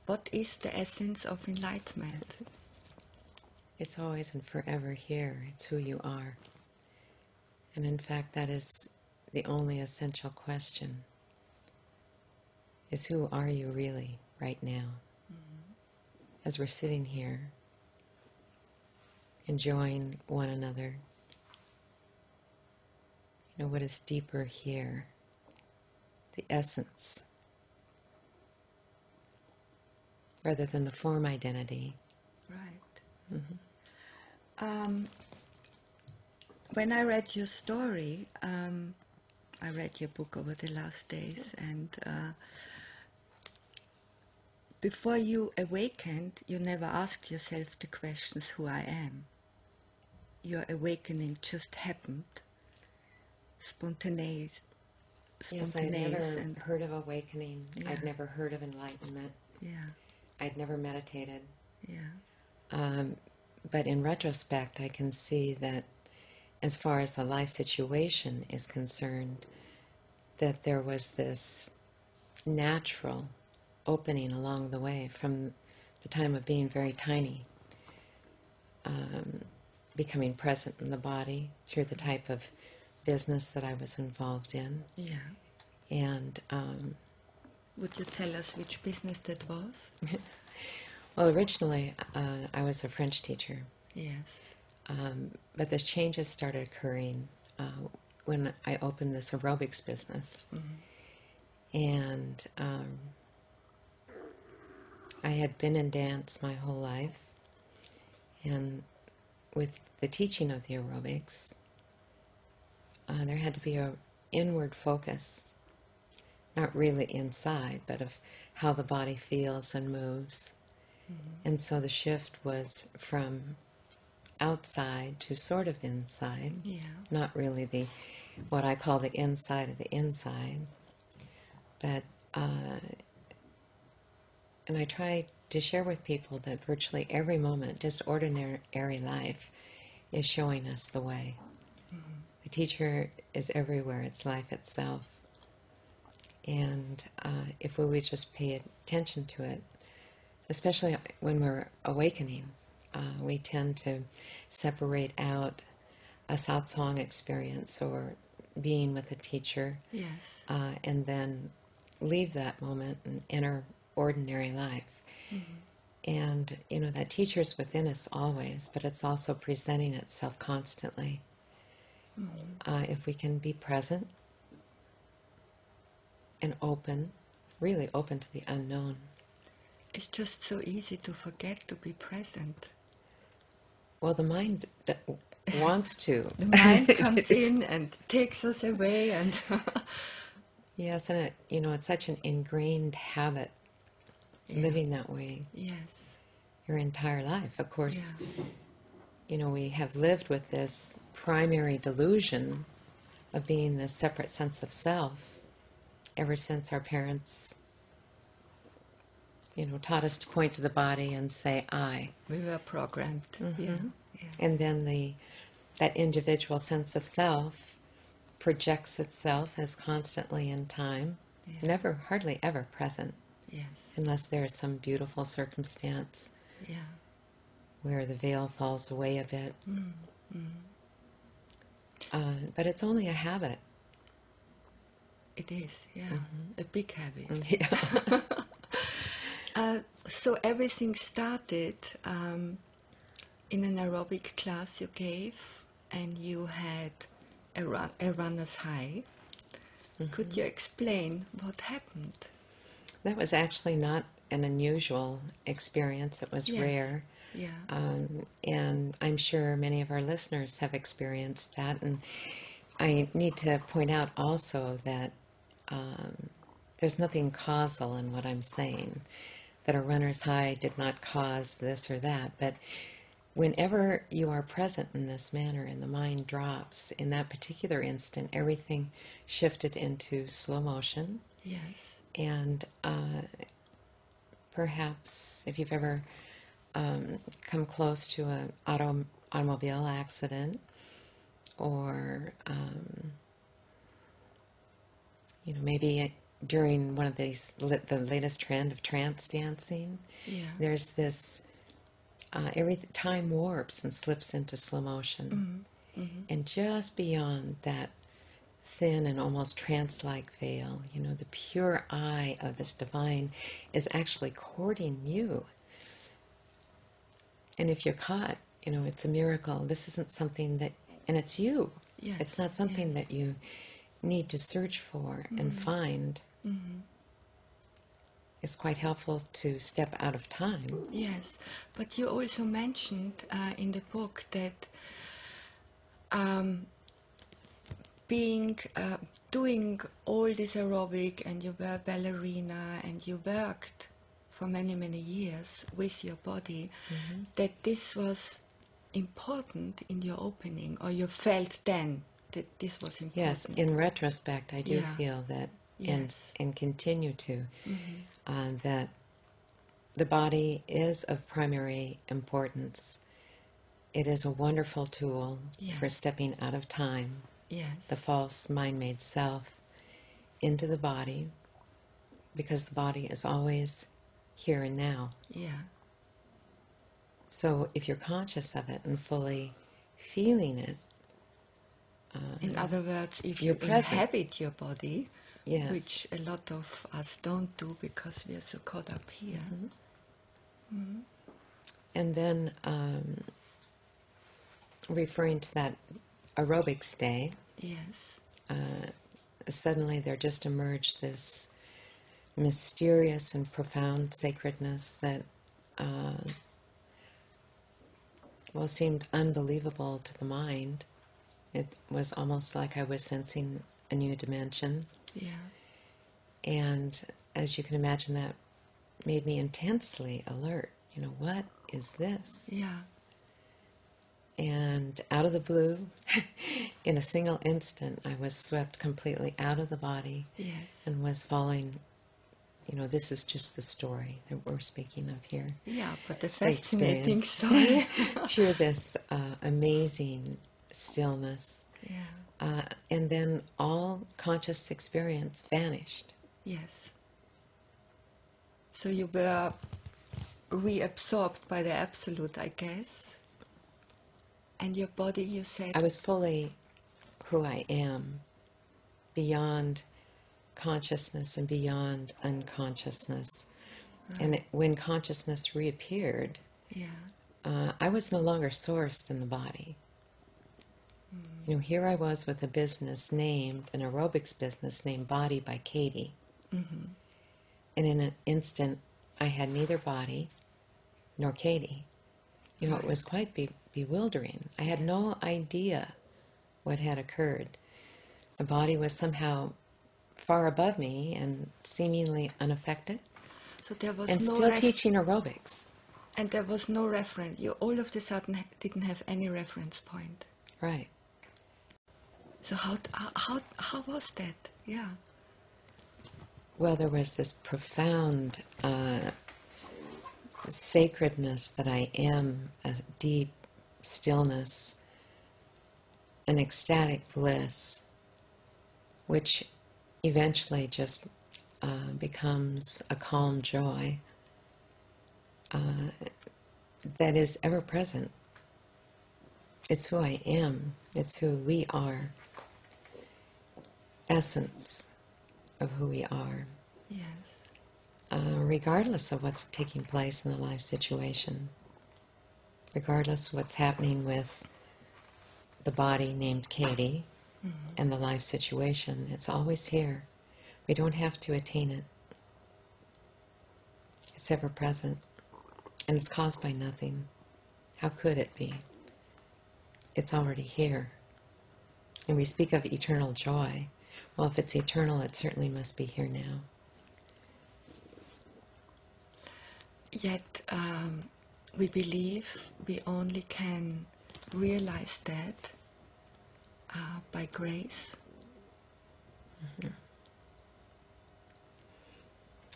What is the essence of enlightenment? It's always and forever here. It's who you are. And in fact, that is the only essential question, is who are you really right now? As we're sitting here, enjoying one another, what is deeper here? The essence, rather than the form identity. Right. When I read your story, I read your book over the last days, and before you awakened, you never asked yourself the questions, who I am. Your awakening just happened, spontaneous. Yes, I'd never heard of awakening. Yeah. I'd never heard of enlightenment. Yeah. I'd never meditated. Yeah. But in retrospect, I can see that as far as the life situation is concerned, that there was this natural opening along the way from the time of being very tiny, becoming present in the body through the type of business that I was involved in. Yeah. And would you tell us which business that was? well, originally I was a French teacher. Yes. But the changes started occurring when I opened this aerobics business. And I had been in dance my whole life. And with the teaching of the aerobics, there had to be an inward focus, not really inside, but of how the body feels and moves. And so the shift was from outside to sort of inside, not really what I call the inside of the inside, but and I try to share with people that virtually every moment, just ordinary life, is showing us the way. The teacher is everywhere. It's life itself. And if we would just pay attention to it, especially when we're awakening, we tend to separate out a satsang experience or being with a teacher, and then leave that moment and enter ordinary life. And, that teacher's within us always, but it's also presenting itself constantly. If we can be present and open, really open to the unknown. It's just so easy to forget to be present. Well, the mind wants to. The mind comes in and takes us away, and yes, and it's such an ingrained habit, living that way. Yes. Your entire life, of course. We have lived with this primary delusion of being this separate sense of self ever since our parents, taught us to point to the body and say, I. We were programmed. Yes. And then that individual sense of self projects itself as constantly in time, never, hardly ever present, unless there is some beautiful circumstance where the veil falls away a bit. But it's only a habit. It is, a big habit. So everything started in an aerobic class you gave, and you had a runner's high. Could you explain what happened? That was actually not an unusual experience. It was rare. And I'm sure many of our listeners have experienced that. And I need to point out also that there's nothing causal in what I'm saying, that a runner's high did not cause this or that. But whenever you are present in this manner and the mind drops, in that particular instant, everything shifted into slow motion. Yes. And perhaps if you've ever come close to an automobile accident, or maybe during one of these, the latest trend of trance dancing, there's this, every time warps and slips into slow motion. And just beyond that thin and almost trance-like veil, you know, the pure eye of this divine is actually courting you. And if you're caught, you know, it's a miracle. This isn't something that, and it's you. Yes. It's not something that you need to search for and find. It's quite helpful to step out of time. Yes, but you also mentioned in the book that doing all this aerobic, and you were a ballerina and you worked for many, many years with your body, that this was important in your opening, or you felt then that this was important. Yes, in retrospect, I do feel that, and continue to, that the body is of primary importance. It is a wonderful tool for stepping out of time, the false mind-made self, into the body, because the body is always here and now. So if you're conscious of it and fully feeling it, in other words, if you're you present. inhabit your body, Yes. which a lot of us don't do because we are so caught up here. And then referring to that aerobic stay, suddenly there just emerged this mysterious and profound sacredness that seemed unbelievable to the mind. It was almost like I was sensing a new dimension. And as you can imagine, that made me intensely alert. You know, what is this? And out of the blue, in a single instant, I was swept completely out of the body and was falling. You know, this is just the story that we're speaking of here. But the fascinating story. Through this amazing stillness. And then all conscious experience vanished. So you were reabsorbed by the absolute, I guess. And your body, you said... I was fully who I am, beyond consciousness and beyond unconsciousness. And when consciousness reappeared, I was no longer sourced in the body. You know, here I was with a business named, an aerobics business named Body by Katie. And in an instant, I had neither body nor Katie. You know, it was quite bewildering. I had no idea what had occurred. The body was somehow far above me and seemingly unaffected. So there was and still teaching aerobics. And there was no reference. You all of a sudden didn't have any reference point. Right. So how was that? Well, there was this profound sacredness that I am, a deep stillness, an ecstatic bliss, which eventually just becomes a calm joy that is ever present. It's who I am. It's who we are. Essence of who we are. Regardless of what's taking place in the life situation, regardless of what's happening with the body named Katie and the life situation, it's always here. We don't have to attain it. It's ever present, and it's caused by nothing. How could it be? It's already here. And we speak of eternal joy. Well, if it's eternal, it certainly must be here now. Yet we believe we only can realize that by grace.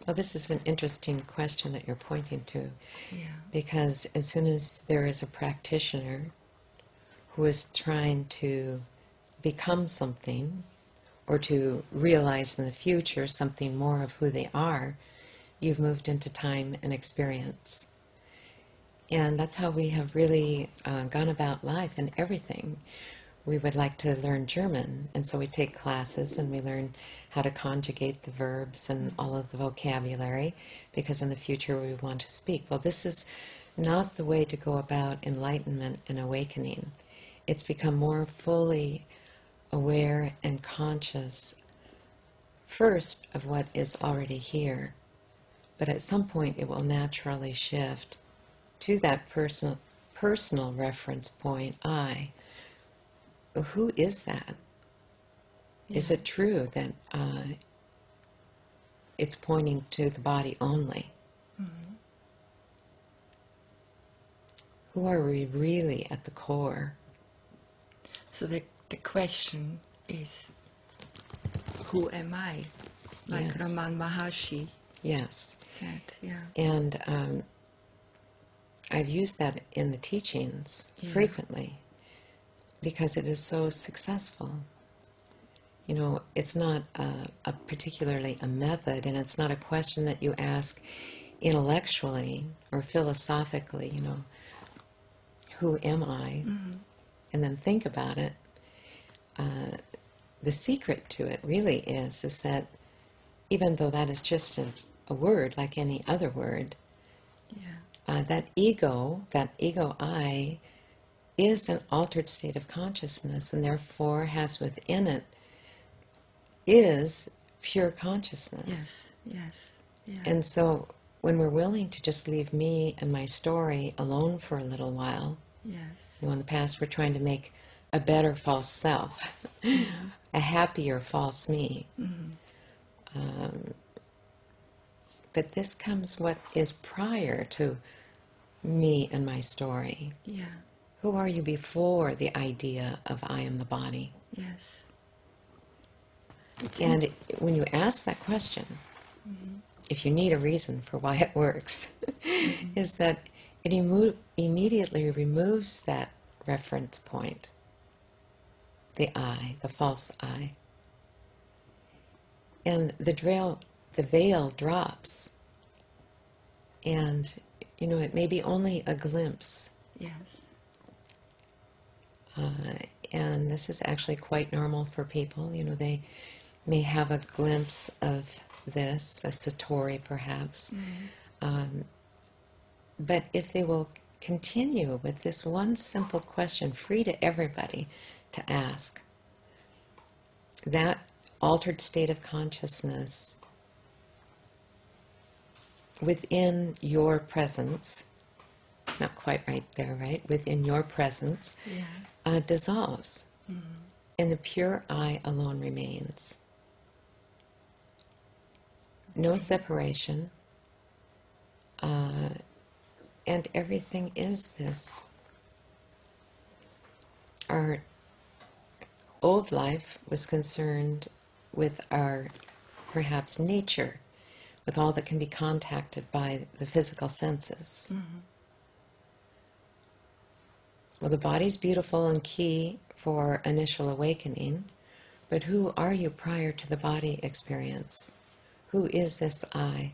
Well, this is an interesting question that you're pointing to, because as soon as there is a practitioner who is trying to become something or to realize in the future something more of who they are, you've moved into time and experience. And that's how we have really gone about life and everything. We would like to learn German, and so we take classes and we learn how to conjugate the verbs and all of the vocabulary, because in the future we want to speak. Well, this is not the way to go about enlightenment and awakening. It's become more fully aware and conscious, first, of what is already here, but at some point it will naturally shift to that personal reference point, I. Who is that? Yeah. Is it true that it's pointing to the body only? Mm-hmm. Who are we really at the core? So the question is, who am I? Like yes. Raman Maharshi said, yeah. And I've used that in the teachings frequently, because it is so successful. You know, it's not particularly a method, and it's not a question that you ask intellectually or philosophically, you know, who am I? Mm-hmm. And then think about it. The secret to it really is that even though that is just a word like any other word, that ego I, is an altered state of consciousness, and therefore has within it is pure consciousness. Yes. And so when we're willing to just leave me and my story alone for a little while, you know, in the past we're trying to make a better false self, mm-hmm. a happier false me. Mm-hmm. But this comes what is prior to me and my story. Yeah. Who are you before the idea of I am the body? Yes. And when you ask that question, mm-hmm. if you need a reason for why it works, mm-hmm. is that it immediately removes that reference point, the I, the false I. And the veil drops. And, you know, it may be only a glimpse. Yes. And this is actually quite normal for people. You know, they may have a glimpse of this, a satori perhaps. Mm-hmm. But if they will continue with this one simple question, free to everybody to ask, that altered state of consciousness within your presence, not quite right there, right? Within your presence, dissolves. Mm-hmm. And the pure I alone remains. No separation. And everything is this. Our old life was concerned with our, perhaps, nature, with all that can be contacted by the physical senses. Mm-hmm. Well, the body's beautiful and key for initial awakening, but who are you prior to the body experience? Who is this I?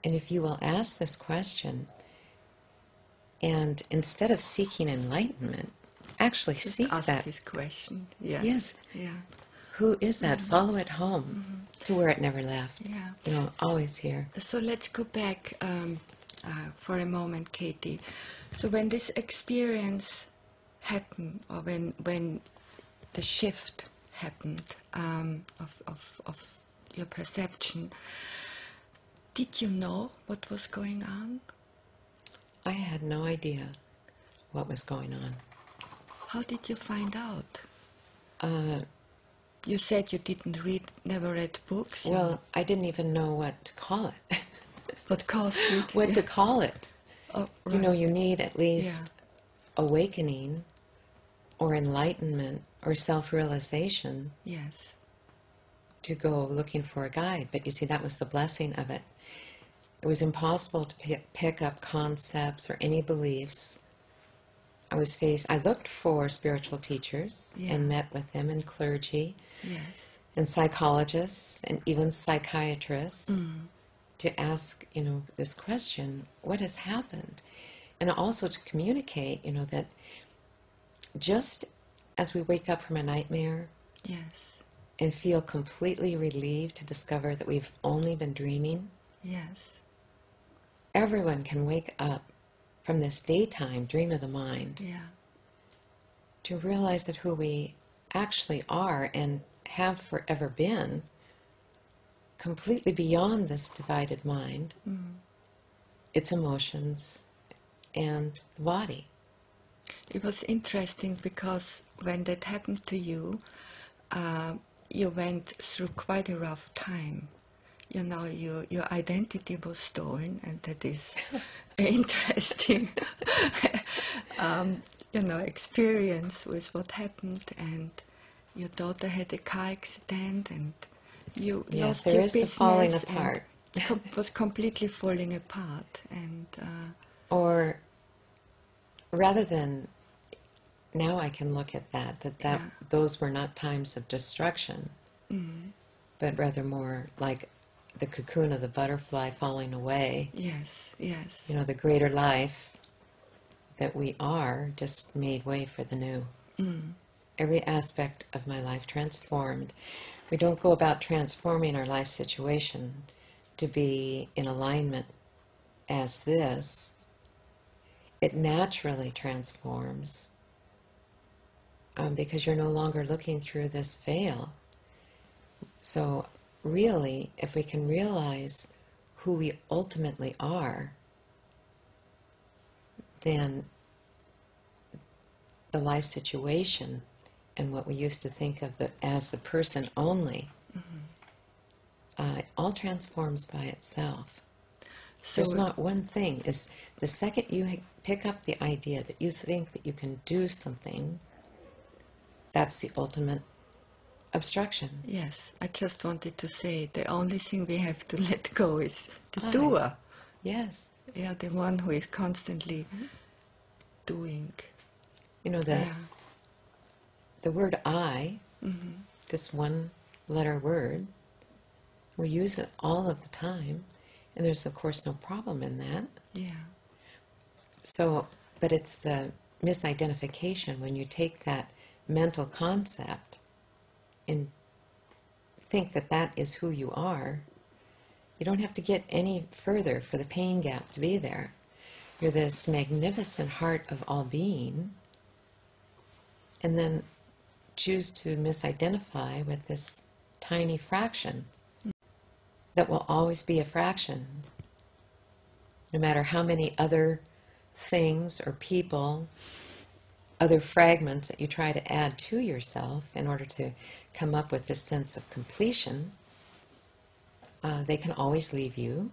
And if you will ask this question, and instead of seeking enlightenment, actually just seek ask that. This question. Yes. Yes. Yeah. Who is that? Mm-hmm. Follow it home mm-hmm. to where it never left. Yeah. You know, always here. So let's go back for a moment, Katie. So when this experience happened, or when the shift happened of your perception, did you know what was going on? I had no idea what was going on. How did you find out? You said you never read books. Well, I didn't even know what to call it. What caused you? What to call it. Oh, right. You know, you need at least awakening or enlightenment or self-realization. Yes. To go looking for a guide. But you see, that was the blessing of it. It was impossible to pick up concepts or any beliefs I looked for spiritual teachers and met with them, and clergy, and psychologists, and even psychiatrists, to ask, this question, what has happened? And also to communicate, that just as we wake up from a nightmare and feel completely relieved to discover that we've only been dreaming, everyone can wake up from this daytime dream of the mind to realize that who we actually are and have forever been, completely beyond this divided mind, its emotions, and the body. It was interesting because when that happened to you, you went through quite a rough time. Your identity was stolen, and that is interesting, experience with what happened. And your daughter had a car accident, and you lost there your is business. the falling apart. It was completely falling apart. And or rather than, now I can look at that those were not times of destruction, but rather more like the cocoon of the butterfly falling away. Yes. The greater life that we are just made way for the new. Every aspect of my life transformed. We don't go about transforming our life situation to be in alignment as this. It naturally transforms because you're no longer looking through this veil. So really, if we can realize who we ultimately are, then the life situation and what we used to think of as the person only, all transforms by itself. So there's not one thing. Is the second you pick up the idea that you think that you can do something, that's the ultimate obstruction. Yes, I just wanted to say the only thing we have to let go is the doer. Yes. Yeah, the one who is constantly doing. The word I, this one letter word, we use it all of the time, and there's of course no problem in that. Yeah. So, but it's the misidentification when you take that mental concept and think that that is who you are. You don't have to get any further for the pain gap to be there. You're this magnificent heart of all being, and then choose to misidentify with this tiny fraction that will always be a fraction. No matter how many other things or people, other fragments that you try to add to yourself in order to come up with this sense of completion, they can always leave you,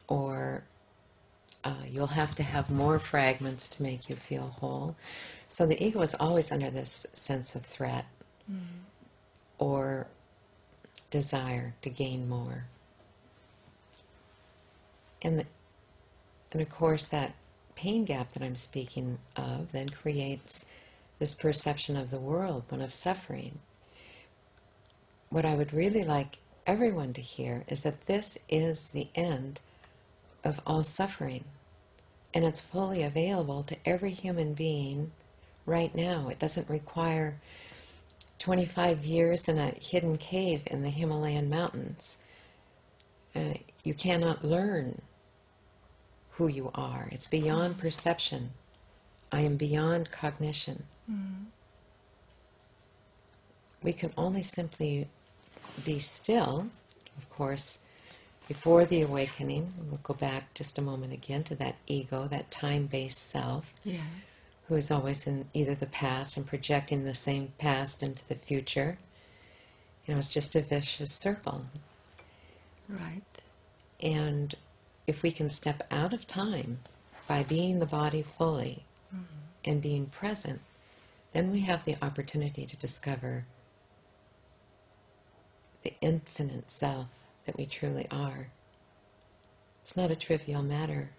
or you'll have to have more fragments to make you feel whole. So the ego is always under this sense of threat or desire to gain more. And of course that pain gap that I'm speaking of then creates this perception of the world, one of suffering. What I would really like everyone to hear is that this is the end of all suffering, and it's fully available to every human being right now. It doesn't require 25 years in a hidden cave in the Himalayan mountains. You cannot learn who you are. It's beyond perception. I am beyond cognition. We can only simply be still, of course, before the awakening. We'll go back just a moment again to that ego, that time-based self, who is always in either the past and projecting the same past into the future. It's just a vicious circle. Right. And if we can step out of time by being the body fully and being present, then we have the opportunity to discover the infinite self that we truly are. It's not a trivial matter.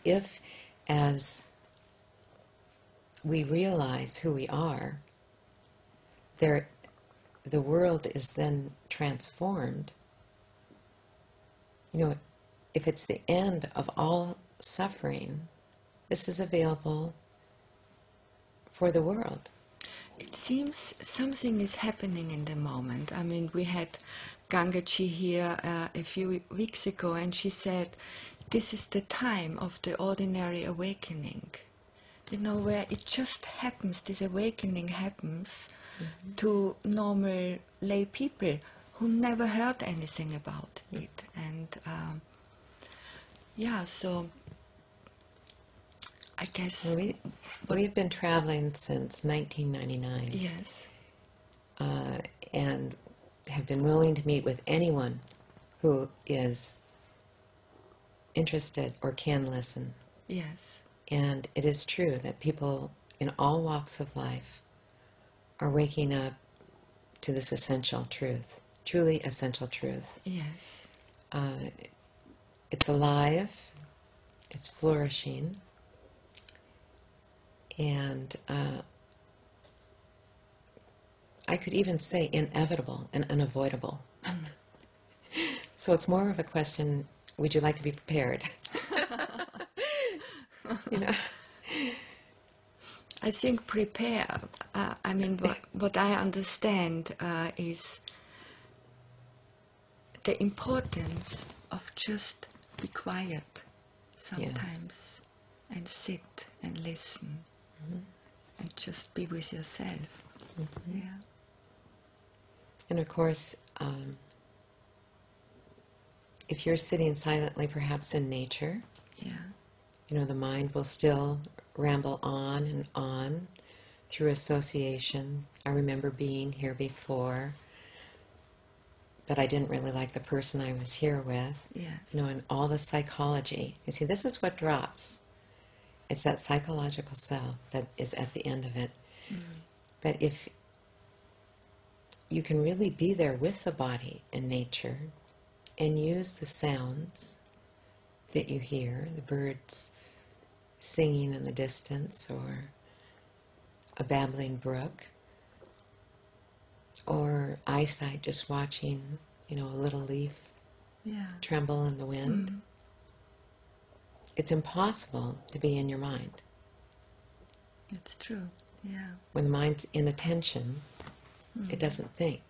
If as we realize who we are, there, the world is then transformed. You know, if it's the end of all suffering, this is available for the world. It seems something is happening in the moment. I mean, we had Gangaji here a few weeks ago, and she said, this is the time of the ordinary awakening. You know, where it just happens, this awakening happens to normal lay people who never heard anything about it. And yeah, so I guess... Well, we've been traveling since 1999. Yes. And have been willing to meet with anyone who is interested or can listen. Yes. And it is true that people in all walks of life are waking up to this essential truth, truly essential truth. Yes. It's alive, it's flourishing, and I could even say inevitable and unavoidable. So it's more of a question, would you like to be prepared? You know? I think prepare, I mean, what I understand is the importance of just be quiet sometimes, and sit and listen, and just be with yourself. Yeah. And of course, if you're sitting silently perhaps in nature, you know, the mind will still ramble on and on through association. I remember being here before, but I didn't really like the person I was here with. Yes. You know, and all the psychology. You see, this is what drops. It's that psychological self that is at the end of it. But if you can really be there with the body in nature and use the sounds that you hear, the birds singing in the distance, or a babbling brook, or eyesight just watching, you know, a little leaf tremble in the wind. It's impossible to be in your mind. It's true, yeah. When the mind's in attention, it doesn't think,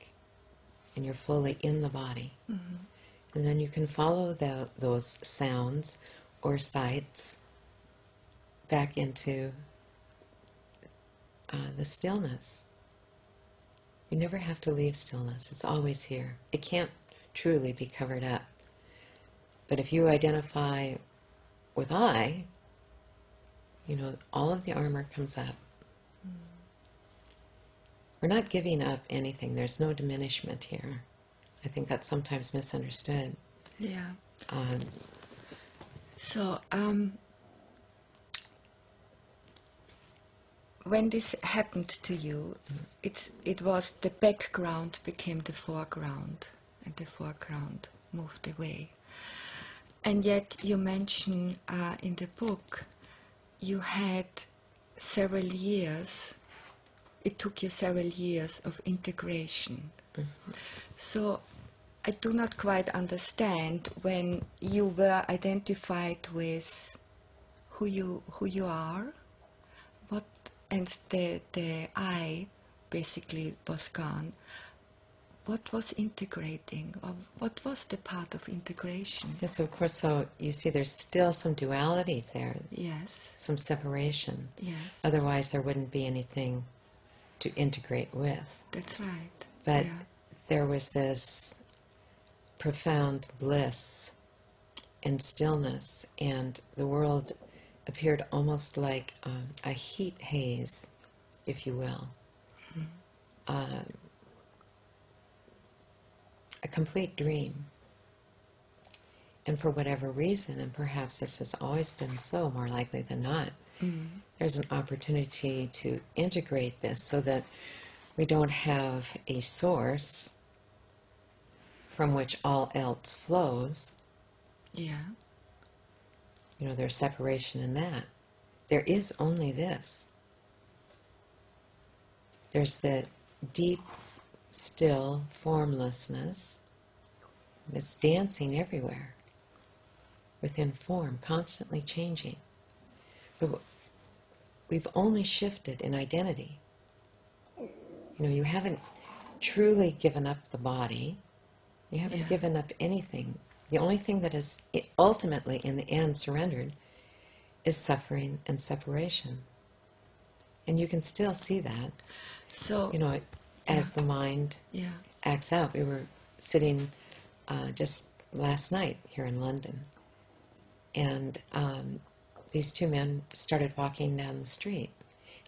and you're fully in the body. And then you can follow those sounds or sights back into the stillness. You never have to leave stillness. It's always here. It can't truly be covered up. But if you identify with I, you know, all of the armor comes up. We're not giving up anything. There's no diminishment here. I think that's sometimes misunderstood. Yeah. So, when this happened to you, it was the background became the foreground, and the foreground moved away. And yet you mention in the book you had several years, it took you several years of integration. So I do not quite understand when you were identified with who you are, what, and the I basically was gone. What was integrating, or what was the part of integration? Yes, of course. So you see there's still some duality there. Yes. Some separation. Yes. Otherwise there wouldn't be anything to integrate with. That's right. But there was this profound bliss and stillness, and the world appeared almost like a heat haze, if you will. A complete dream. And for whatever reason, and perhaps this has always been so, more likely than not, there's an opportunity to integrate this so that we don't have a source from which all else flows. Yeah. You know, there's separation in that. there is only this. There's the deep, still formlessness that's dancing everywhere within form, constantly changing. But we've only shifted in identity. You know, you haven't truly given up the body. You haven't given up anything. The only thing that is ultimately, in the end, surrendered is suffering and separation. And you can still see that. So, you know, as the mind acts out. We were sitting just last night here in London, and these two men started walking down the street,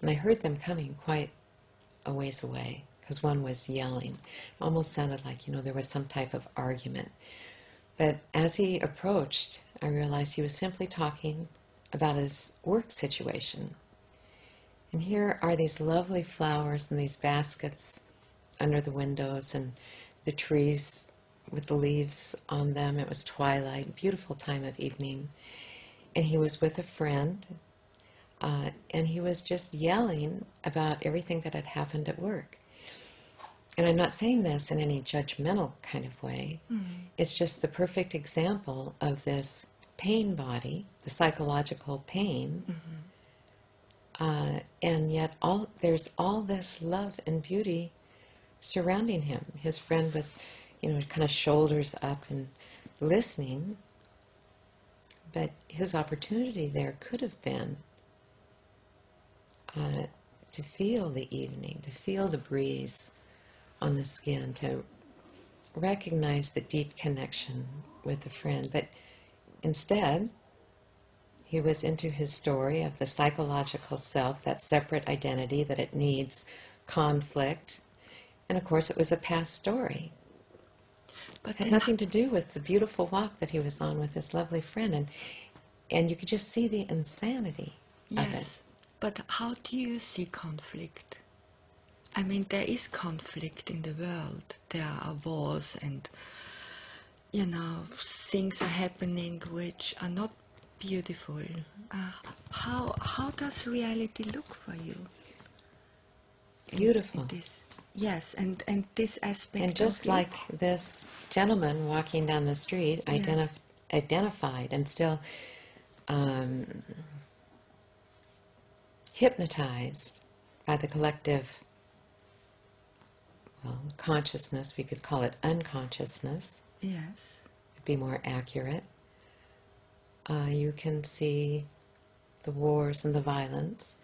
and I heard them coming quite a ways away, because one was yelling. It almost sounded like, you know, there was some type of argument. But as he approached, I realized he was simply talking about his work situation. And here are these lovely flowers in these baskets under the windows, and the trees with the leaves on them. It was twilight, beautiful time of evening. And he was with a friend, and he was just yelling about everything that had happened at work. And I'm not saying this in any judgmental kind of way. It's just the perfect example of this pain body, the psychological pain, and yet there's all this love and beauty surrounding him. His friend was, you know, kind of shoulders up and listening, but his opportunity there could have been to feel the evening, to feel the breeze on the skin, to recognize the deep connection with a friend. But instead, he was into his story of the psychological self, that separate identity, that it needs conflict. And of course, it was a past story. But it had nothing to do with the beautiful walk that he was on with his lovely friend. And you could just see the insanity of it. But how do you see conflict? I mean, there is conflict in the world. There are wars and, you know, things are happening which are not beautiful. How does reality look for you? Beautiful. In this? Yes, and this aspect. And just like this gentleman walking down the street, identified and still hypnotized by the collective, well, consciousness, we could call it unconsciousness. Yes. Would be more accurate. You can see the wars and the violence